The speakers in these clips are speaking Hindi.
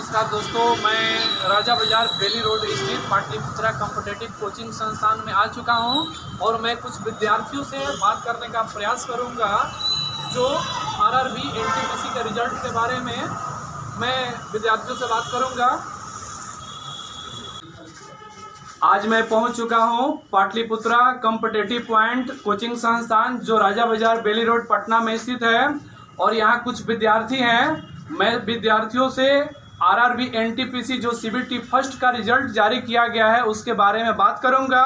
नमस्कार दोस्तों, मैं राजा बाजार बेली रोड स्थित पाटलिपुत्रा कॉम्पिटिटिव कोचिंग संस्थान में आ चुका हूं और मैं कुछ विद्यार्थियों से बात करने का प्रयास करूंगा जो आरआरबी एनटीपीसी के रिजल्ट के बारे में मैं विद्यार्थियों से बात करूंगा। आज मैं पहुंच चुका हूं पाटलिपुत्रा कॉम्पिटिटिव पॉइंट कोचिंग संस्थान जो राजा बाजार बेली रोड पटना में स्थित है और यहाँ कुछ विद्यार्थी हैं। मैं विद्यार्थियों से आरआरबी एनटीपीसी जो सीबीटी फर्स्ट का रिजल्ट जारी किया गया है उसके बारे में बात करूंगा।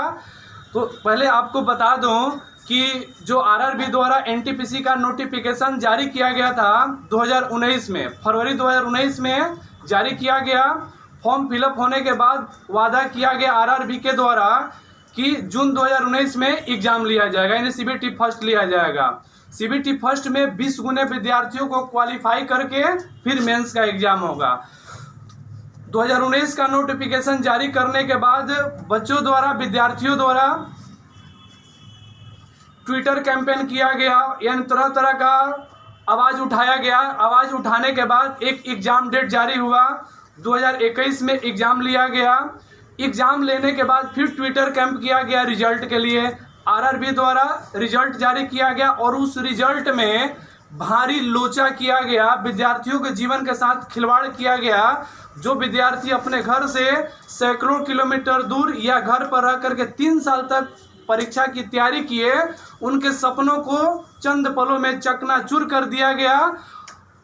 तो पहले आपको बता दूं कि जो आरआरबी द्वारा एनटीपीसी का नोटिफिकेशन जारी किया गया था 2019 में, फरवरी 2019 में जारी किया गया। फॉर्म फिलअप होने के बाद वादा किया गया आरआरबी के द्वारा कि जून 2019 में एग्ज़ाम लिया जाएगा, यानी सीबीटी फर्स्ट लिया जाएगा। सीबीटी फर्स्ट में 20 गुने विद्यार्थियों को क्वालिफाई करके फिर मेंस का एग्ज़ाम होगा। 2019 का नोटिफिकेशन जारी करने के बाद बच्चों द्वारा, विद्यार्थियों द्वारा ट्विटर कैंपेन किया गया, यानी तरह तरह का आवाज़ उठाया गया। आवाज़ उठाने के बाद एक एग्ज़ाम डेट जारी हुआ, 2021 में एग्ज़ाम लिया गया। एग्ज़ाम लेने के बाद फिर ट्विटर कैंप किया गया रिजल्ट के लिए, आरआरबी द्वारा रिजल्ट जारी किया गया और उस रिजल्ट में भारी लोचा किया गया, विद्यार्थियों के जीवन के साथ खिलवाड़ किया गया। जो विद्यार्थी अपने घर से सैकड़ों किलोमीटर दूर या घर पर रह करके 3 साल तक परीक्षा की तैयारी किए, उनके सपनों को चंद पलों में चकनाचूर कर दिया गया।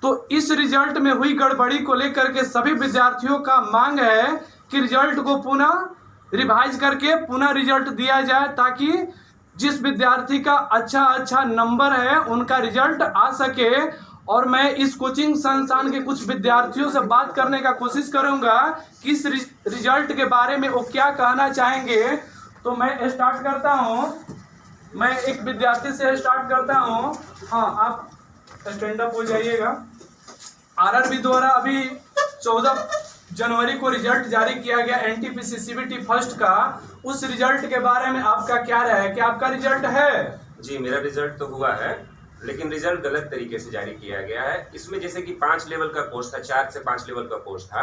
तो इस रिजल्ट में हुई गड़बड़ी को लेकर के सभी विद्यार्थियों का मांग है कि रिजल्ट को पुनः रिवाइज करके पुनः रिजल्ट दिया जाए, ताकि जिस विद्यार्थी का अच्छा नंबर है उनका रिजल्ट आ सके। और मैं इस कोचिंग संस्थान के कुछ विद्यार्थियों से बात करने का कोशिश करूंगा कि इस रिजल्ट के बारे में वो क्या कहना चाहेंगे। तो मैं स्टार्ट करता हूं, मैं एक विद्यार्थी से स्टार्ट करता हूं। हाँ, आप स्टैंड अप हो जाइएगा। आरआरबी द्वारा अभी 14 जनवरी को रिजल्ट जारी किया गया एनटीपीसी सीबीटी फर्स्ट का। उस रिजल्ट के बारे में आपका क्या राय है? क्या आपका रिजल्ट है? जी, मेरा रिजल्ट तो हुआ है, लेकिन रिजल्ट गलत तरीके से जारी किया गया है। इसमें जैसे कि 5 लेवल का कोर्स था, 4 से 5 लेवल का कोर्स था,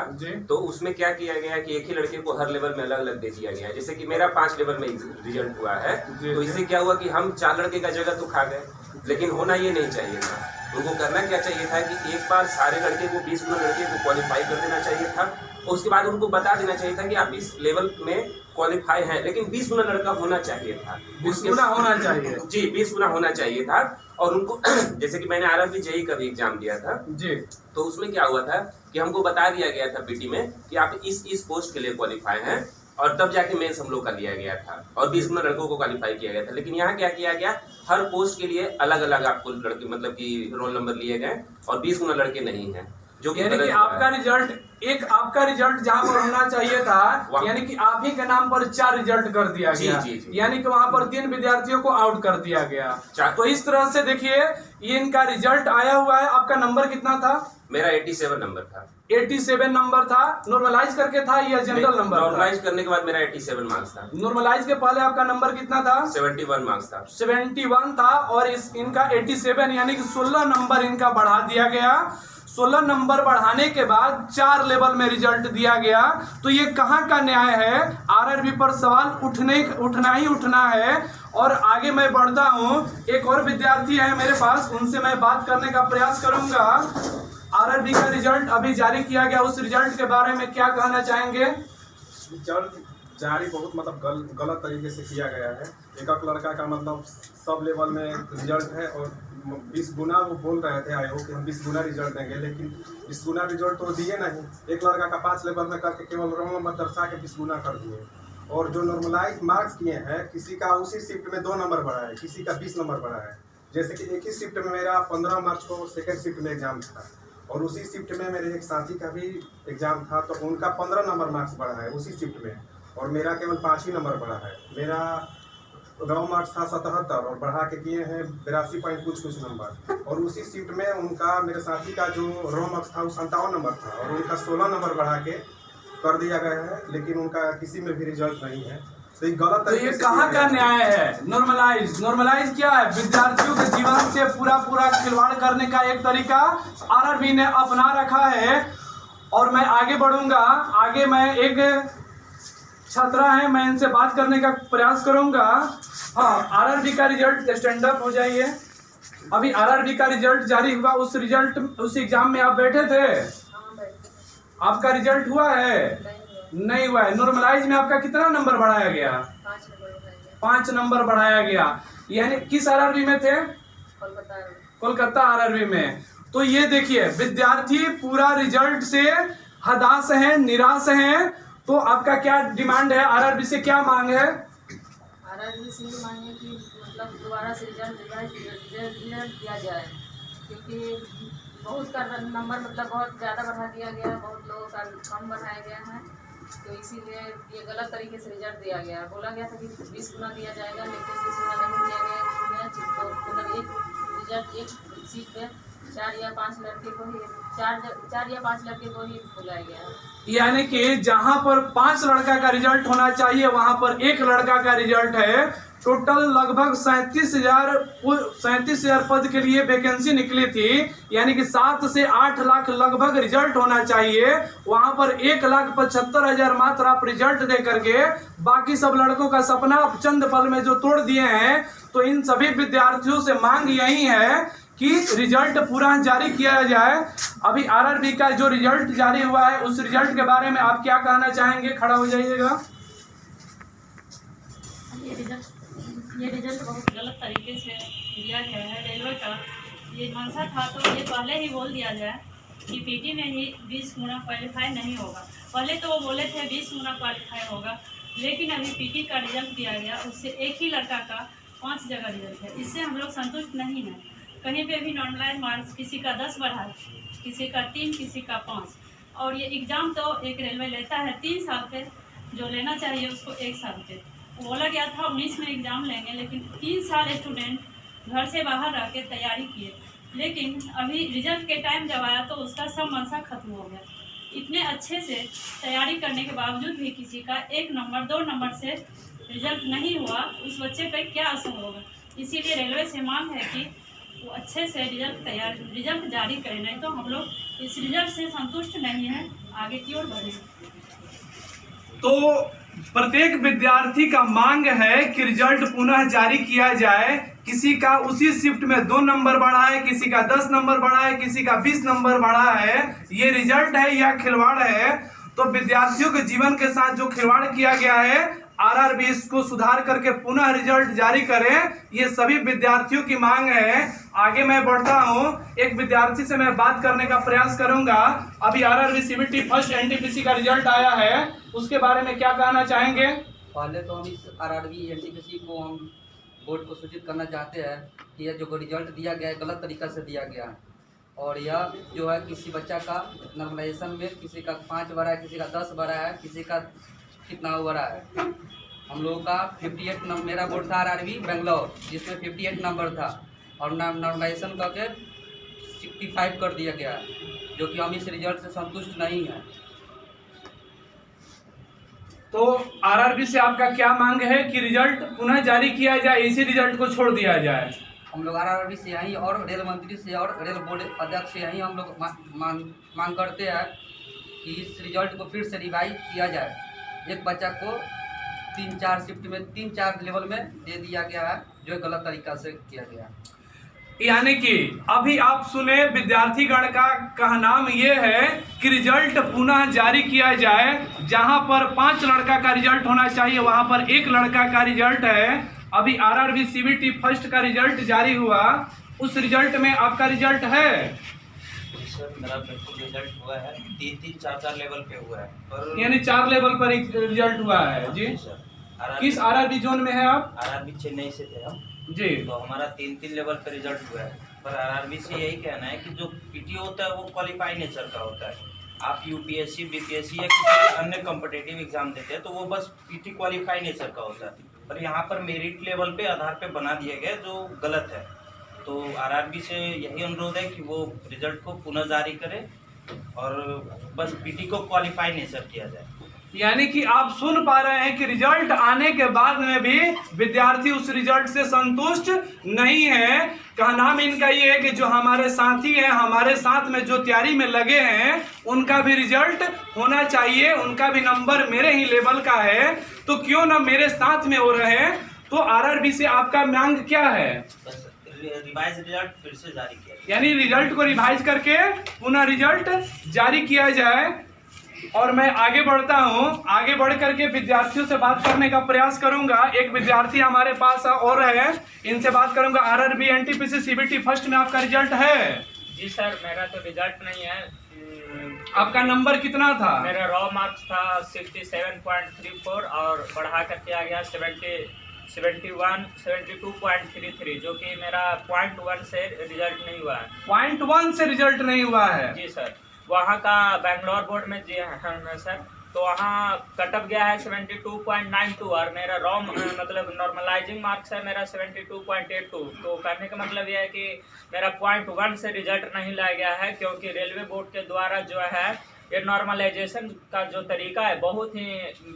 तो उसमें क्या किया गया कि एक ही लड़के को हर लेवल में अलग अलग दे दिया गया है। जैसे कि मेरा 5 लेवल में रिजल्ट हुआ है, तो इससे क्या हुआ कि हम 4 लड़के का जगह तो खा गए, लेकिन होना ये नहीं चाहिए था। उनको करना क्या चाहिए था कि एक बार सारे लड़के को 20 गुना लड़के को क्वालिफाई कर देना चाहिए था। उसके बाद उनको बता देना चाहिए था कि आप इस लेवल में क्वालिफाई हैं, लेकिन 20 गुना लड़का होना चाहिए था। 20 गुना होना चाहिए जी, 20 गुना होना चाहिए था। और उनको जैसे कि मैंने आरआरबी जेईई का भी एग्जाम दिया था जी, तो उसमें क्या हुआ था कि हमको बता दिया गया था पीटी में कि आप इस पोस्ट के लिए क्वालिफाई हैं, और तब जाके मेंस हम लोग का लिया गया था और 20 गुना लड़कों को क्वालिफाई किया गया था। लेकिन यहाँ क्या किया गया, हर पोस्ट के लिए अलग अलग आपको लड़के मतलब कि रोल नंबर लिए गए और 20 गुना लड़के नहीं हैं, जो कि यानी कि आपका रिजल्ट जहाँ पर होना चाहिए था, यानी कि आप ही के नाम पर 4 रिजल्ट कर दिया गया। यानी कि वहाँ पर 3 विद्यार्थियों को आउट कर दिया गया। तो इस तरह से देखिए, ये इनका रिजल्ट आया हुआ है। आपका नंबर कितना था? मेरा 87 नंबर था। 87 नंबर था। नॉर्मलाइज करके था या जनरल नंबर? नॉर्मलाइज करने के बाद मेरा 87 मार्क्स था। नॉर्मलाइज के पहले आपका नंबर कितना था? 71 मार्क्स था। 71 था और इनका 87 यानी कि 16 नंबर इनका बढ़ा दिया गया। 16 नंबर बढ़ाने के बाद 4 लेवल में रिजल्ट दिया गया। तो ये कहाँ का न्याय है? आरआरबी पर सवाल उठना है। और आगे मैं बढ़ता हूँ, एक और विद्यार्थी है मेरे पास, उनसे मैं बात करने का प्रयास करूंगा। आरआरबी का रिजल्ट अभी जारी किया गया, उस रिजल्ट के बारे में क्या कहना चाहेंगे? रिजल्ट जारी बहुत गलत तरीके से किया गया है। एक लड़का का मतलब सब लेवल में रिजल्ट है और 20 गुना वो बोल रहे थे आयोग कि हम 20 गुना रिजल्ट देंगे, लेकिन 20 गुना रिजल्ट तो दिए नहीं। एक लड़का का 5 लेवल में करके केवल रोल नंबर दर्शा के 20 गुना कर दिए। और जो नॉर्मलाइज मार्क्स किए हैं, किसी का उसी शिफ्ट में 2 नंबर बढ़ा है, किसी का 20 नंबर बढ़ा है। जैसे कि एक ही शिफ्ट में मेरा 15 मार्च को सेकेंड शिफ्ट में एग्जाम था और उसी शिफ्ट में मेरे एक साथी का भी एग्जाम था, तो उनका 15 नंबर मार्क्स बढ़ा है उसी शिफ्ट में, और मेरा केवल 5 ही नंबर बढ़ा है। मेरा रॉ मार्क्स था 77 और बढ़ा के किए हैं 82 पॉइंट कुछ नंबर। और उसी शिफ्ट में उनका, मेरे साथी का जो रॉ मार्क्स था वो 57 नंबर था और उनका 16 नंबर बढ़ा के कर दिया गया है, लेकिन उनका किसी में भी रिजल्ट नहीं है। तो ये गलत। तो ये कहाँ का न्याय है? नॉर्मलाइज क्या है? विद्यार्थियों के जीवन से पूरा खिलवाड़ करने का एक तरीका आरआरबी ने अपना रखा है। और मैं आगे बढ़ूंगा। आगे मैं एक छात्रा है, मैं इनसे बात करने का प्रयास करूंगा। हाँ, आरआरबी का रिजल्ट, स्टैंड अप हो जाइए। अभी आरआरबी का रिजल्ट जारी हुआ, उस एग्जाम में आप बैठे थे? आपका रिजल्ट हुआ है? नहीं हुआ है। नॉर्मलाइज में आपका कितना नंबर बढ़ाया गया? 5 नंबर बढ़ाया गया। यानी किस आरआरबी में थे? कोलकाता आरआरबी में। तो ये देखिए, विद्यार्थी पूरा रिजल्ट से हताश हैं, निराश हैं। तो आपका क्या डिमांड है? आरआरबी से क्या मांग है? आरआरबी से ये मांग है कि मतलब दोबारा से रिजल्ट दिया जाए, क्योंकि बहुत का नंबर मतलब बहुत ज़्यादा बढ़ा दिया गया है, बहुत लोगों का कम बढ़ाया गया है। तो इसीलिए ये गलत तरीके से रिजल्ट दिया गया। बोला गया था कि 20 गुना दिया जाएगा, लेकिन 20 गुना नहीं दिया गया। तो मतलब एक रिजल्ट एक सीट पे 4 या 5 लड़के को ही 4 या 5 लड़के को ही बुलाया गया है। यानी कि जहां पर 5 लड़का का रिजल्ट होना चाहिए वहां पर 1 लड़का का रिजल्ट है। टोटल लगभग 37,000 पद के लिए वैकेंसी निकली थी। यानी कि 7 से 8 लाख लगभग रिजल्ट होना चाहिए, वहां पर 1,75,000 मात्र आप रिजल्ट दे करके बाकी सब लड़कों का सपना आप चंद पल में जो तोड़ दिए हैं। तो इन सभी विद्यार्थियों से मांग यही है कि रिजल्ट पूरा जारी किया जाए। अभी आरआरबी का जो रिजल्ट जारी हुआ है, उस रिजल्ट के बारे में आप क्या कहना चाहेंगे? खड़ा हो जाइएगा। ये रिजल्ट बहुत गलत तरीके से दिया गया है। रेलवे का ये मंशा था तो ये पहले ही बोल दिया जाए कि पीटी में ही 20 गुना क्वालिफाई नहीं होगा। पहले तो वो बोले थे 20 गुना क्वालिफाई होगा, लेकिन अभी पीटी का रिजल्ट दिया गया, उससे एक ही लड़का का 5 जगह रिजल्ट है। इससे हम लोग संतुष्ट नहीं हैं। कहीं पे भी नॉर्मलाइज मार्क्स किसी का 10 बढ़ा है, किसी का 3, किसी का 5। और ये एग्ज़ाम तो एक रेलवे लेता है 3 साल पे, जो लेना चाहिए उसको 1 साल पे। बोला गया था 19 में एग्ज़ाम लेंगे, लेकिन 3 साल स्टूडेंट घर से बाहर रह के तैयारी किए, लेकिन अभी रिजल्ट के टाइम जब आया तो उसका सब मंशा खत्म हो गया। इतने अच्छे से तैयारी करने के बावजूद भी किसी का 1 नंबर 2 नंबर से रिजल्ट नहीं हुआ, उस बच्चे पे क्या असर होगा। इसीलिए रेलवे से मांग है कि वो अच्छे से रिजल्ट जारी करें, नहीं तो हम लोग इस रिजल्ट से संतुष्ट नहीं हैं, आगे की ओर बढ़ें। तो प्रत्येक विद्यार्थी का मांग है कि रिजल्ट पुनः जारी किया जाए। किसी का उसी शिफ्ट में 2 नंबर बढ़ा है, किसी का 10 नंबर बढ़ा है, किसी का 20 नंबर बढ़ा है। ये रिजल्ट है या खिलवाड़ है? तो विद्यार्थियों के जीवन के साथ जो खिलवाड़ किया गया है, आरआरबी इसको सुधार करके पुनः रिजल्ट जारी करें, ये सभी विद्यार्थियों की मांग है। आगे मैं बढ़ता हूं, एक विद्यार्थी से मैं बात करने का प्रयास करूंगा। अभी आरआरबी सीबीटी फर्स्ट एनटीपीसी का रिजल्ट आया है, उसके बारे में क्या कहना चाहेंगे? पहले तो हम इस आरआरबी एनटीपीसी को हम बोर्ड को सूचित करना चाहते हैं कि यह जो रिजल्ट दिया गया है गलत तरीका से दिया गया है। और यह जो है किसी बच्चा का नॉर्मलाइजेशन में किसी का 5 भरा है, किसी का 10 भरा है, किसी का कितना भरा है। हम लोगों का 58 नंबर, मेरा बोर्ड था आरआरबी बेंगलोर, जिसमें 58 नंबर था और नॉर्मलाइजेशन करके 65 कर दिया गया, जो कि हम इस रिजल्ट से संतुष्ट नहीं हैं। तो आरआरबी से आपका क्या मांग है कि रिजल्ट पुनः जारी किया जाए, इसी रिजल्ट को छोड़ दिया जाए? हम लोग आरआरबी से यहीं और रेल मंत्री से और रेल बोर्ड अध्यक्ष से यहीं हम लोग मांग करते हैं कि इस रिजल्ट को फिर से रिवाइज किया जाए। एक बच्चा को 3-4 शिफ्ट में 3-4 लेवल में दे दिया गया है, जो गलत तरीका से किया गया। यानी कि अभी आप सुने विद्यार्थी गण का कहनाम ये है कि रिजल्ट पुनः जारी किया जाए। जहां पर 5 लड़का का रिजल्ट होना चाहिए वहां पर 1 लड़का का रिजल्ट है। अभी आरआरबी सीबीटी फर्स्ट का रिजल्ट जारी हुआ, उस रिजल्ट में आपका रिजल्ट है? सर मेरा बिल्कुल रिजल्ट हुआ है, 3-4 लेवल पे हुआ है, पर यानी 4 लेवल पर रिजल्ट हुआ है जी सर। किस आरआरबी जोन में है आप? आरआरबी चेन्नई से थे हम जी। तो हमारा 3 लेवल पे रिजल्ट हुआ है, पर आरआरबी से यही कहना है कि जो पीटी होता है वो क्वालिफाई नेचर का होता है। आप यूपीएससी, बीपीएससी या किसी अन्य कॉम्पिटिटिव एग्जाम देते हैं तो वो बस पीटी क्वालिफाई नेचर का होता है, पर यहाँ पर मेरिट लेवल पे आधार पे बना दिया गया जो गलत है। तो आरआरबी से यही अनुरोध है कि वो रिजल्ट को पुनः जारी करे और बस पीटी को क्वालिफाई नेचर किया जाए। यानी कि आप सुन पा रहे हैं कि रिजल्ट आने के बाद में भी विद्यार्थी उस रिजल्ट से संतुष्ट नहीं है। कहना में इनका ये है कि जो हमारे साथी हैं, हमारे साथ में जो तैयारी में लगे हैं, उनका भी रिजल्ट होना चाहिए, उनका भी नंबर मेरे ही लेवल का है, तो क्यों ना मेरे साथ में हो रहे हैं। तो आरआरबी से आपका मांग क्या है? रिवाइज रिजल्ट फिर से जारी किया, यानी रिजल्ट को रिवाइज करके पुनः रिजल्ट जारी किया जाए। और मैं आगे बढ़ता हूं, आगे बढ़ करके विद्यार्थियों से बात करने का प्रयास करूंगा। एक विद्यार्थी हमारे पास और है, इनसे बात करूंगा। आरआरबी एनटीपीसी सीबीटी फर्स्ट में आपका रिजल्ट है? जी सर, मेरा तो रिजल्ट नहीं है। आपका नंबर कितना था? मेरा रॉ मार्क्स था 67.34 और बढ़ा करके आ गया 72.33, जो कि मेरा 0.1 से रिजल्ट नहीं हुआ है। 0.1 से रिजल्ट नहीं हुआ है? जी सर, वहाँ का बैंगलोर बोर्ड में जी हाँ सर, तो वहाँ कटअप गया है 72.92 और मेरा रॉ मतलब नॉर्मलाइजिंग मार्क्स है मेरा 72.82। तो कहने का मतलब यह है कि मेरा 0.1 से रिजल्ट नहीं लाया गया है, क्योंकि रेलवे बोर्ड के द्वारा जो है ये नॉर्मलाइजेशन का जो तरीका है बहुत ही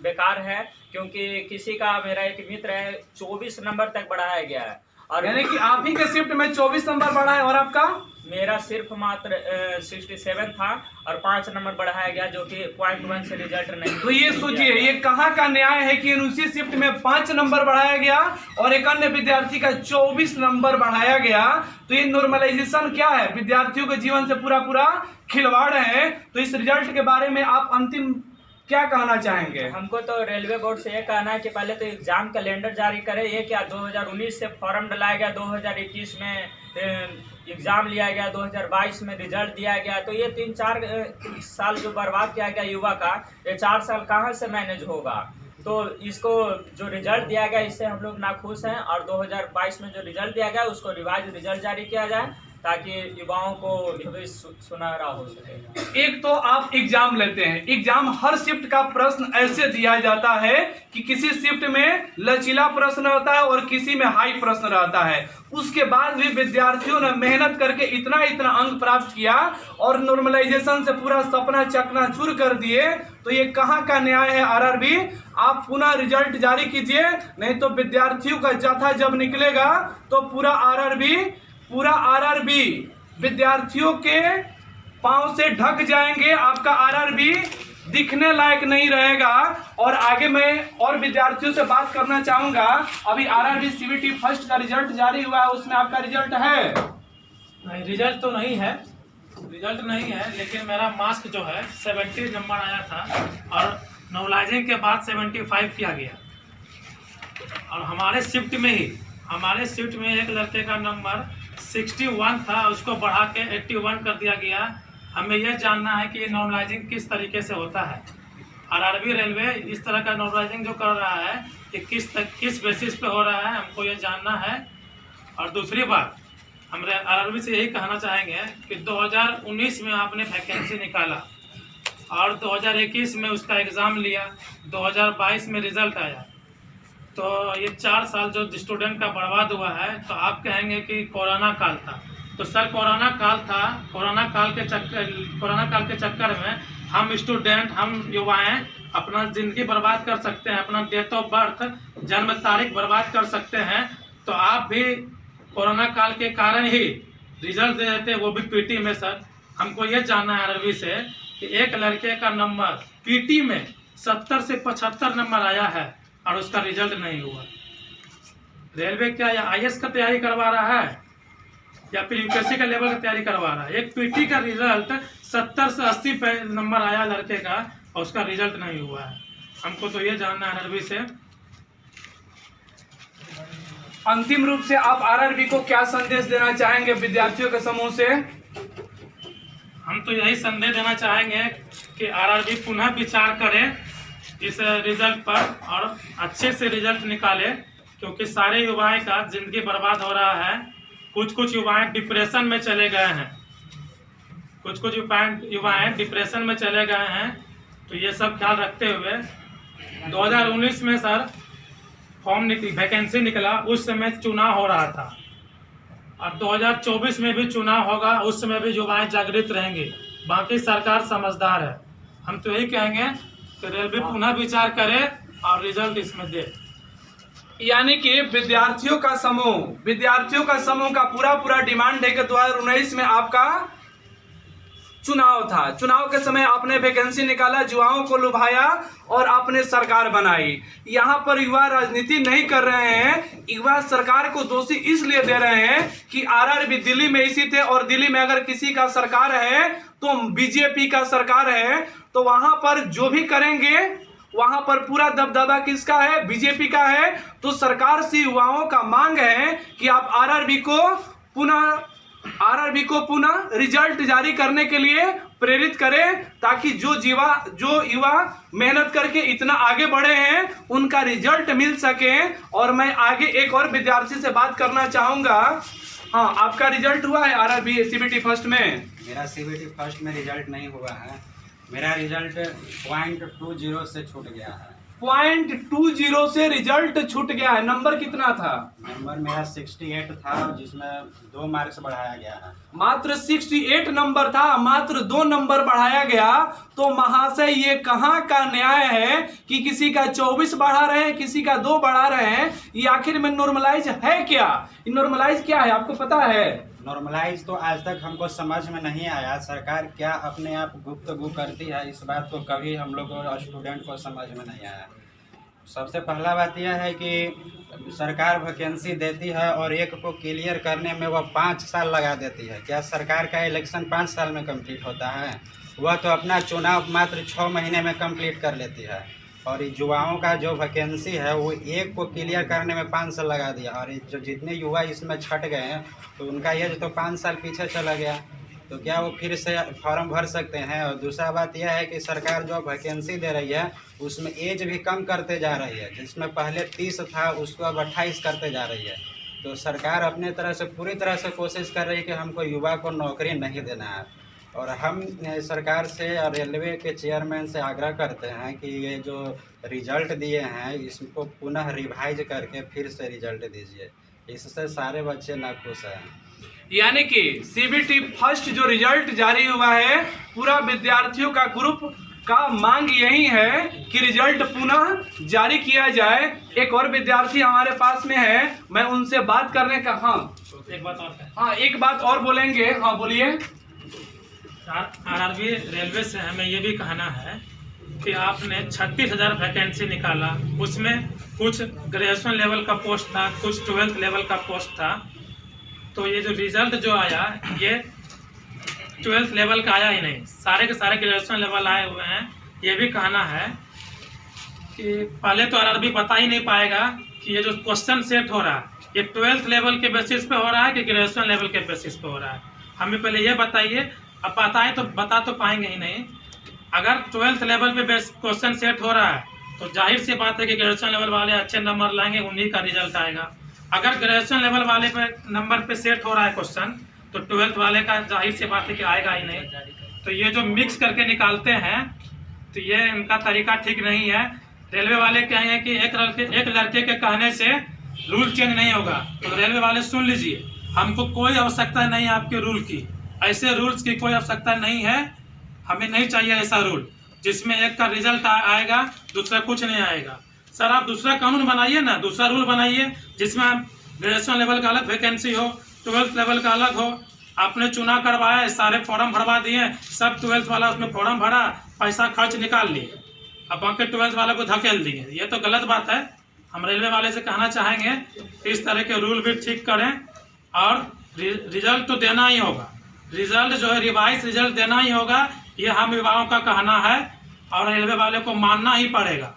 बेकार है। क्योंकि किसी का, मेरा एक मित्र है, 24 नंबर तक बढ़ाया गया है। और यानी कि आप ही के शिफ्ट में 24 नंबर बढ़ा है और आपका? मेरा सिर्फ मात्र 67 था और 5 नंबर बढ़ाया गया, जो कि 0.1 से रिजल्ट नहीं। तो ये सोचिए, ये कहाँ का न्याय है कि उसी शिफ्ट में 5 नंबर बढ़ाया गया और एक अन्य विद्यार्थी का 24 नंबर बढ़ाया गया। तो ये नॉर्मलाइजेशन क्या है? विद्यार्थियों के जीवन से पूरा खिलवाड़ है। तो इस रिजल्ट के बारे में आप अंतिम क्या कहना चाहेंगे? हमको तो रेलवे बोर्ड से ये कहना है कि पहले तो एग्जाम कैलेंडर जारी करे। ये क्या 2019 से फॉर्म डलाया गया, 2021 में एग्जाम लिया गया, 2022 में रिजल्ट दिया गया। तो ये 3-4 साल जो बर्बाद किया गया युवा का, ये 4 साल कहाँ से मैनेज होगा? तो इसको जो रिजल्ट दिया गया इससे हम लोग नाखुश हैं, और 2022 में जो रिजल्ट दिया गया उसको रिवाइज रिजल्ट जारी किया जाए, ताकि युवाओं को भविष्य सुनहरा हो सके। एक तो आप एग्जाम लेते हैं, एग्जाम हर शिफ्ट का प्रश्न ऐसे दिया जाता है कि किसी शिफ्ट में लचीला प्रश्न होता है और किसी में हाई प्रश्न रहता है। उसके बाद भी विद्यार्थियों ने मेहनत करके इतना अंक प्राप्त किया और नॉर्मलाइजेशन से पूरा सपना चकनाचूर कर दिए। तो ये कहाँ का न्याय है आरआरबी? आप पुनः रिजल्ट जारी कीजिए, नहीं तो विद्यार्थियों का जत्था जब निकलेगा तो पूरा आरआरबी विद्यार्थियों के पांव से ढक जाएंगे। आपका आरआरबी दिखने लायक नहीं रहेगा। और आगे मैं और विद्यार्थियों से बात करना चाहूंगा। अभी आरआरबी सीबीटी फर्स्ट का रिजल्ट जारी हुआ है, उसमें आपका रिजल्ट है? नहीं, रिजल्ट तो नहीं है, लेकिन मेरा मार्क्स जो है 70 नंबर आया था और नॉर्मलाइजिंग के बाद 75 किया गया। और हमारे शिफ्ट में एक लड़के का नंबर 61 था, उसको बढ़ा के 81 कर दिया गया। हमें यह जानना है कि ये नॉर्मलाइजिंग किस तरीके से होता है। आरआरबी रेलवे इस तरह का नॉर्मलाइजिंग जो कर रहा है कि किस बेसिस पे हो रहा है, हमको ये जानना है। और दूसरी बात, हम आरआरबी से यही कहना चाहेंगे कि 2019 में आपने वैकेंसी निकाला और 2021 में उसका एग्ज़ाम लिया, 2022 में रिजल्ट आया, तो ये 4 साल जो स्टूडेंट का बर्बाद हुआ है। तो आप कहेंगे कि कोरोना काल था, तो सर कोरोना काल था। कोरोना काल के चक्कर में हम स्टूडेंट, हम युवाएं अपना ज़िंदगी बर्बाद कर सकते हैं, अपना डेट ऑफ बर्थ, जन्म तारीख बर्बाद कर सकते हैं। तो आप भी कोरोना काल के कारण ही रिजल्ट दे देते, वो भी पीटी में। सर हमको ये जानना है आरआरबी से कि एक लड़के का नंबर पीटी में 70 से 75 नंबर आया है और उसका रिजल्ट नहीं हुआ। रेलवे क्या या आईएएस का तैयारी करवा रहा है या फिर यूपीएससी का लेवल का तैयारी करवा रहा है? एक पीटी का रिजल्ट 70 से 80 पे नंबर आया लड़के का और उसका रिजल्ट नहीं हुआ है। हमको तो ये जानना है आरआरबी से। अंतिम रूप से आप आरआरबी को क्या संदेश देना चाहेंगे विद्यार्थियों के समूह से? हम तो यही संदेश देना चाहेंगे कि आरआरबी पुनः विचार करे इस रिजल्ट पर और अच्छे से रिजल्ट निकाले, क्योंकि सारे युवाएं का जिंदगी बर्बाद हो रहा है। कुछ युवाएं डिप्रेशन में चले गए हैं, कुछ युवाएं डिप्रेशन में चले गए हैं। तो ये सब ख्याल रखते हुए 2019 में सर वैकेंसी निकला, उस समय चुनाव हो रहा था, और 2024 में भी चुनाव होगा, उस समय भी युवाएं जागृत रहेंगे। बाकी सरकार समझदार है। हम तो यही कहेंगे तो रेलवे पुनः विचार करे और रिजल्ट इसमें दे। यानी कि विद्यार्थियों का समूह का पूरा डिमांड है कि 2019 में आपका चुनाव था। चुनाव के समय आपने वैकेंसी निकाला, युवाओं को लुभाया और आपने सरकार बनाई। यहाँ पर युवा राजनीति नहीं कर रहे हैं, युवा सरकार को दोषी इसलिए दे रहे हैं कि आरआरबी दिल्ली में इसी थे और दिल्ली में अगर किसी का सरकार है तो बीजेपी का सरकार है, तो वहां पर जो भी करेंगे वहां पर पूरा दबदबा किसका है? बीजेपी का है। तो सरकार से युवाओं का मांग है कि आप आरआरबी को पुनः रिजल्ट जारी करने के लिए प्रेरित करें, ताकि जो युवा मेहनत करके इतना आगे बढ़े हैं उनका रिजल्ट मिल सके। और मैं आगे एक और विद्यार्थी से बात करना चाहूंगा। हाँ, आपका रिजल्ट हुआ है आरआरबी सीबीटी फर्स्ट में? मेरा सीबीटी फर्स्ट में रिजल्ट नहीं हुआ है। मेरा रिजल्ट 0.20 से छूट गया है। 0.20 से रिजल्ट छूट गया है। नंबर कितना था? नंबर मेरा 68 था, जिसमें 2 मार्क्स बढ़ाया गया है। मात्र 68 नंबर था, मात्र 2 नंबर बढ़ाया गया। तो महाशय ये कहाँ का न्याय है कि किसी का 24 बढ़ा रहे हैं, किसी का 2 बढ़ा रहे हैं? ये आखिर में नॉर्मलाइज है क्या? नॉर्मलाइज क्या है, आपको पता है? नॉर्मलाइज तो आज तक हमको समझ में नहीं आया। सरकार क्या अपने आप गुफ्तगू करती है, इस बात को कभी हम लोग स्टूडेंट को समझ में नहीं आया। सबसे पहला बात यह है कि सरकार वैकेंसी देती है और एक को क्लियर करने में वह 5 साल लगा देती है। क्या सरकार का इलेक्शन 5 साल में कंप्लीट होता है? वह तो अपना चुनाव मात्र 6 महीने में कंप्लीट कर लेती है। और युवाओं का जो वैकेंसी है वो एक को क्लियर करने में 5 साल लगा दिया। और जो जितने युवा इसमें छट गए हैं तो उनका एज तो 5 साल पीछे चला गया। तो क्या वो फिर से फॉर्म भर सकते हैं? और दूसरा बात यह है कि सरकार जो वैकेंसी दे रही है उसमें एज भी कम करते जा रही है। जिसमें पहले 30 था उसको अब 28 करते जा रही है। तो सरकार अपने तरह से पूरी तरह से कोशिश कर रही है कि हमको युवा को नौकरी नहीं देना है। और हम सरकार से और रेलवे के चेयरमैन से आग्रह करते हैं कि ये जो रिजल्ट दिए हैं इसको पुनः रिवाइज करके फिर से रिजल्ट दीजिए। इससे सारे बच्चे नाखुश हैं। यानी कि सीबीटी फर्स्ट जो रिजल्ट जारी हुआ है, पूरा विद्यार्थियों का ग्रुप का मांग यही है कि रिजल्ट पुनः जारी किया जाए। एक और विद्यार्थी हमारे पास में है, मैं उनसे बात करने का एक बात और बोलेंगे। हाँ, बोलिए। आरआरबी रेलवे से हमें ये भी कहना है कि आपने 36,000 वैकेंसी निकाला, उसमें कुछ ग्रेजुएशन लेवल का पोस्ट था, कुछ 12th लेवल का पोस्ट था। तो ये जो रिजल्ट जो आया ये 12th लेवल का आया ही नहीं, सारे के सारे ग्रेजुएशन लेवल आए हुए हैं। ये भी कहना है कि पहले तो आरआरबी बता ही नहीं पाएगा कि ये जो क्वेश्चन सेट हो रहा है ये 12th लेवल के बेसिस पे हो रहा है कि ग्रेजुएशन लेवल के बेसिस पे हो रहा है। हमें पहले ये बताइए। अब बताएं तो बता तो पाएंगे ही नहीं। अगर 12th लेवल पे क्वेश्चन सेट हो रहा है तो जाहिर सी बात है कि ग्रेजुएशन लेवल वाले अच्छे नंबर लाएंगे, उन्हीं का रिजल्ट आएगा। अगर ग्रेजुएशन लेवल वाले पे नंबर पे सेट हो रहा है क्वेश्चन तो 12th वाले का जाहिर सी बात है कि आएगा ही नहीं। तो ये जो मिक्स करके निकालते हैं तो ये इनका तरीका ठीक नहीं है। रेलवे वाले कहेंगे कि एक लड़के के कहने से रूल चेंज नहीं होगा। तो रेलवे वाले सुन लीजिए, हमको कोई आवश्यकता नहीं है आपके रूल की। ऐसे रूल्स की कोई आवश्यकता नहीं है, हमें नहीं चाहिए ऐसा रूल जिसमें एक का रिजल्ट आएगा दूसरा कुछ नहीं आएगा। सर आप दूसरा कानून बनाइए ना, दूसरा रूल बनाइए जिसमें ग्रेजुएशन लेवल का अलग वैकेंसी हो, 12th लेवल का अलग हो। आपने चुनाव करवाया, सारे फॉर्म भरवा दिए, सब 12th वाला उसमें फॉर्म भरा, पैसा खर्च निकाल लिए, अब बाकी 12th वाला को धकेल दिए। ये तो गलत बात है। हम रेलवे वाले से कहना चाहेंगे कि इस तरह के रूल भी ठीक करें और रिजल्ट तो देना ही होगा। रिजल्ट जो है रिवाइज रिजल्ट देना ही होगा, ये हम युवाओं का कहना है और रेलवे वाले को मानना ही पड़ेगा।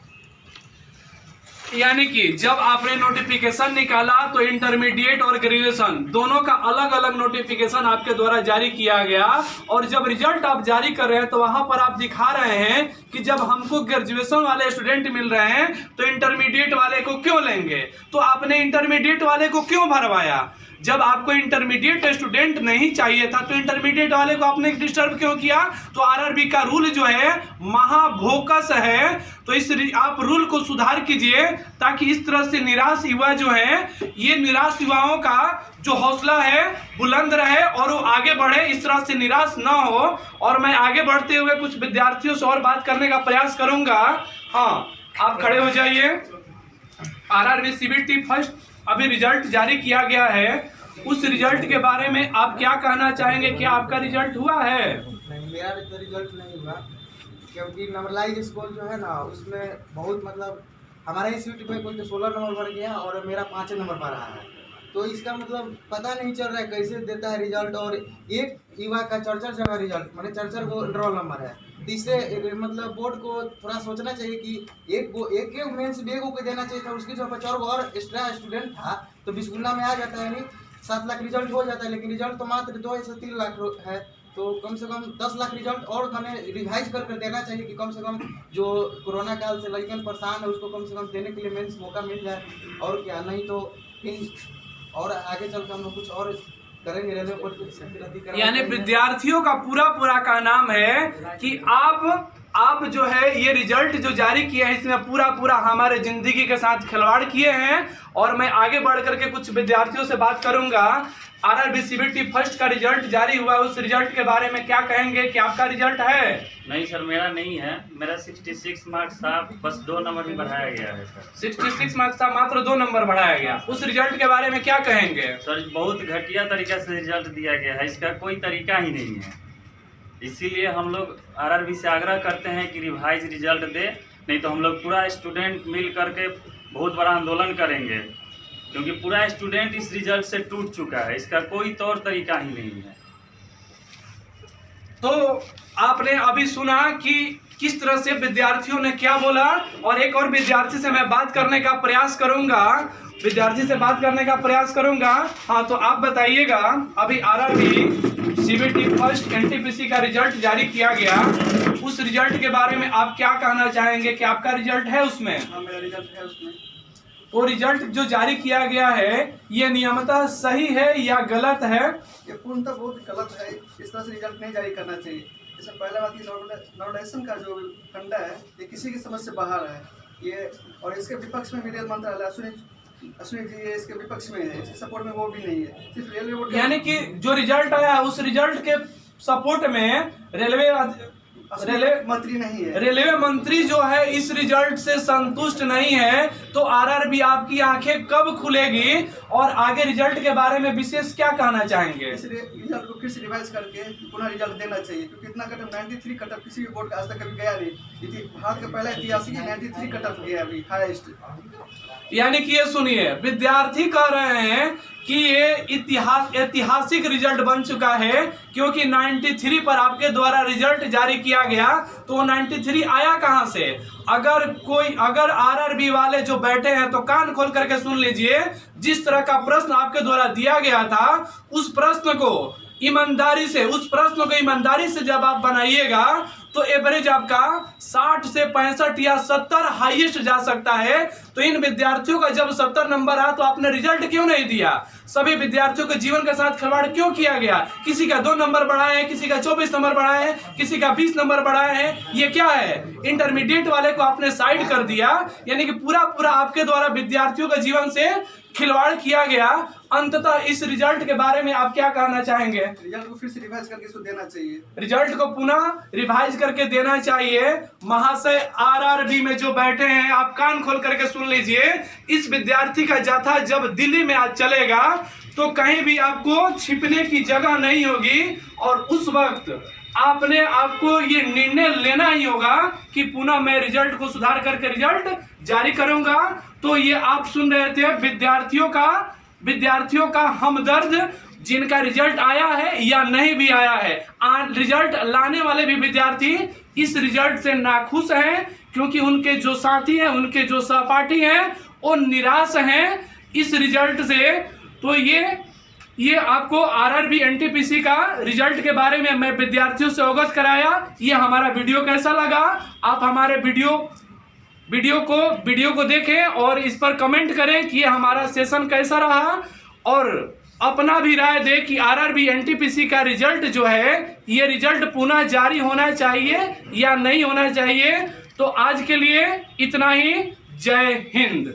यानी कि जब आपने नोटिफिकेशन निकाला तो इंटरमीडिएट और ग्रेजुएशन दोनों का अलग अलग नोटिफिकेशन आपके द्वारा जारी किया गया, और जब रिजल्ट आप जारी कर रहे हैं तो वहां पर आप दिखा रहे हैं कि जब हमको ग्रेजुएशन वाले स्टूडेंट मिल रहे हैं तो इंटरमीडिएट वाले को क्यों लेंगे? तो आपने इंटरमीडिएट वाले को क्यों भरवाया? जब आपको इंटरमीडिएट स्टूडेंट नहीं चाहिए था तो इंटरमीडिएट वाले को आपने डिस्टर्ब क्यों किया? तो आरआरबी का रूल जो है महाभोकस है, तो इस आप रूल को सुधार कीजिए ताकि इस तरह से निराश युवा जो हैं, ये निराश युवाओं का जो हौसला है बुलंद रहे और वो आगे बढ़े, इस तरह से निराश ना हो। और मैं आगे बढ़ते हुए कुछ विद्यार्थियों से और बात करने का प्रयास करूंगा। हाँ, आप खड़े हो जाइए। आरआरबी सीबीटी फर्स्ट अभी रिजल्ट जारी किया गया है, उस रिजल्ट के बारे में आप क्या कहना चाहेंगे? क्या आपका रिजल्ट हुआ है? नहीं, मेरा तो रिजल्ट नहीं हुआ, क्योंकि नंबरलाइज स्कूल जो है ना उसमें बहुत मतलब हमारे इंस्टीट्यूट में कोई तो 16 नंबर भर गया और मेरा 5 नंबर पर रहा है। तो इसका मतलब पता नहीं चल रहा है कैसे देता है रिजल्ट। और एक युवा का 4 जगह रिजल्ट मैंने 4 को रोल नंबर है। तो इससे मतलब बोर्ड को थोड़ा सोचना चाहिए कि एक मेंस भी को देना चाहिए था, उसकी जो 4 और एक्स्ट्रा स्टूडेंट था तो 20 गुना में आ जाता है, यानी 7 लाख रिजल्ट हो जाता है। लेकिन रिजल्ट तो मात्र 2 से 3 लाख है, तो कम से कम 10 लाख रिजल्ट और हमें रिवाइज कर देना चाहिए कि कम से कम जो कोरोना काल से लड़कियां परेशान है उसको कम से कम देने के लिए मेंस मौका मिल जाए। और क्या, नहीं तो फिर और आगे चलकर हम लोग कुछ और करेंगे। रेलवे बोर्ड को यानी विद्यार्थियों का पूरा का नाम है कि आप जो है ये रिजल्ट जो जारी किए हैं इसमें पूरा हमारे जिंदगी के साथ खिलवाड़ किए हैं। और मैं आगे बढ़ करके कुछ विद्यार्थियों से बात करूंगा। आरआरबी सीबीटी फर्स्ट का रिजल्ट जारी हुआ, उस रिजल्ट के बारे में क्या कहेंगे? कि आपका रिजल्ट है? नहीं सर, मेरा नहीं है। मेरा 66 मार्क्स था, बस 2 नंबर ही बढ़ाया गया है सर। 66 मार्क्स था, मात्र 2 नंबर बढ़ाया गया। उस रिजल्ट के बारे में क्या कहेंगे? सर बहुत घटिया तरीका से रिजल्ट दिया गया है, इसका कोई तरीका ही नहीं है। इसीलिए हम लोग आरआरबी से आग्रह करते हैं कि रिवाइज रिजल्ट दे, नहीं तो हम लोग पूरा स्टूडेंट मिल करके बहुत बड़ा आंदोलन करेंगे, क्योंकि पूरा स्टूडेंट इस रिजल्ट से टूट चुका है। इसका कोई तौर तरीका ही नहीं है। तो आपने अभी सुना कि किस तरह से विद्यार्थियों ने क्या बोला, और एक और विद्यार्थी से मैं बात करने का प्रयास करूंगा। हाँ, तो आप बताइएगा, अभी आरआरबी सीबीटी फर्स्ट एनटीपीसी का रिजल्ट जारी किया गया, उस रिजल्ट के बारे में आप क्या कहना चाहेंगे? कि आपका रिजल्ट है उसमें? हाँ, मेरा रिजल्ट है उसमें। वो रिजल्ट जो जारी किया गया है ये नियमतः सही है या गलत है? ये पूर्णतः बहुत गलत है। इस तरह से रिजल्ट नहीं जारी करना चाहिए। इसमें पहला बात ये नॉर्मलाइजेशन का जो फंडा है ये किसी की समझ से बाहर है ये, और इसके विपक्ष में भी रेल मंत्रालय अश्विनी जी ये इसके विपक्ष में है, इसके सपोर्ट में वो भी नहीं है, सिर्फ रेलवे बोर्ड। यानी कि जो रिजल्ट आया उस रिजल्ट के सपोर्ट में रेलवे मंत्री नहीं है। रेलवे मंत्री जो है इस रिजल्ट से संतुष्ट नहीं है। तो आरआरबी आपकी आंखें कब खुलेगी, और आगे रिजल्ट के बारे में विशेष क्या कहना चाहेंगे? इसलिए रिजल्ट को फिर से रिवाइज करके पुनः रिजल्ट देना चाहिए, क्योंकि इतना कटअप 93 कटअप किसी भी बोर्ड का आज तक कभी गया नहीं। भारत का पहला ऐतिहासिक 93 कटअप गया अभी हाईएस्ट। यानी कि ये सुनिए, विद्यार्थी कह रहे हैं कि ये ऐतिहासिक रिजल्ट बन चुका है, क्योंकि 93 पर आपके द्वारा रिजल्ट जारी किया गया, तो 93 आया कहां से? अगर आरआरबी वाले जो बैठे हैं तो कान खोल करके सुन लीजिए, जिस तरह का प्रश्न आपके द्वारा दिया गया था उस प्रश्न को ईमानदारी से जब आप बनाइएगा तो एवरेज आपका 60 से 65 या 70 हाईएस्ट जा सकता है। तो इन विद्यार्थियों का जब 70 नंबर आया तो आपने रिजल्ट क्यों नहीं दिया? सभी विद्यार्थियों के जीवन के साथ खिलवाड़ क्यों किया गया? किसी का 2 नंबर बढ़ाए हैं, किसी का 24 नंबर बढ़ाए हैं, किसी का 20 नंबर बढ़ाए हैं। ये क्या है? इंटरमीडिएट वाले को आपने साइड कर दिया। यानी कि पूरा आपके द्वारा विद्यार्थियों के जीवन से खिलवाड़ किया गया। अंततः इस रिजल्ट के बारे में आप क्या कहना चाहेंगे? रिजल्ट को फिर से रिवाइज करके इसको देना चाहिए। रिजल्ट को पुनः रिवाइज करके देना चाहिए। महाशय आरआरबी में जो बैठे हैं, आप कान खोल करके सुन लीजिए, इस विद्यार्थी का जत्था जब दिल्ली में आज चलेगा तो कहीं भी आपको छिपने की जगह नहीं होगी, और उस वक्त आपको ये निर्णय लेना ही होगा कि पुनः मैं रिजल्ट को सुधार करके रिजल्ट जारी करूंगा। तो ये आप सुन रहे थे विद्यार्थियों का हमदर्द, जिनका रिजल्ट आया है या नहीं भी आया है। रिजल्ट लाने वाले भी विद्यार्थी इस रिजल्ट से नाखुश हैं, क्योंकि उनके जो साथी हैं, उनके जो सहपाठी हैं, वो निराश हैं इस रिजल्ट से। तो ये आपको आरआरबी एनटीपीसी का रिजल्ट के बारे में मैं विद्यार्थियों से अवगत कराया। ये हमारा वीडियो कैसा लगा? आप हमारे वीडियो को देखें और इस पर कमेंट करें कि ये हमारा सेशन कैसा रहा, और अपना भी राय दें कि आरआरबी एनटीपीसी का रिजल्ट जो है ये रिजल्ट पुनः जारी होना चाहिए या नहीं होना चाहिए। तो आज के लिए इतना ही। जय हिंद।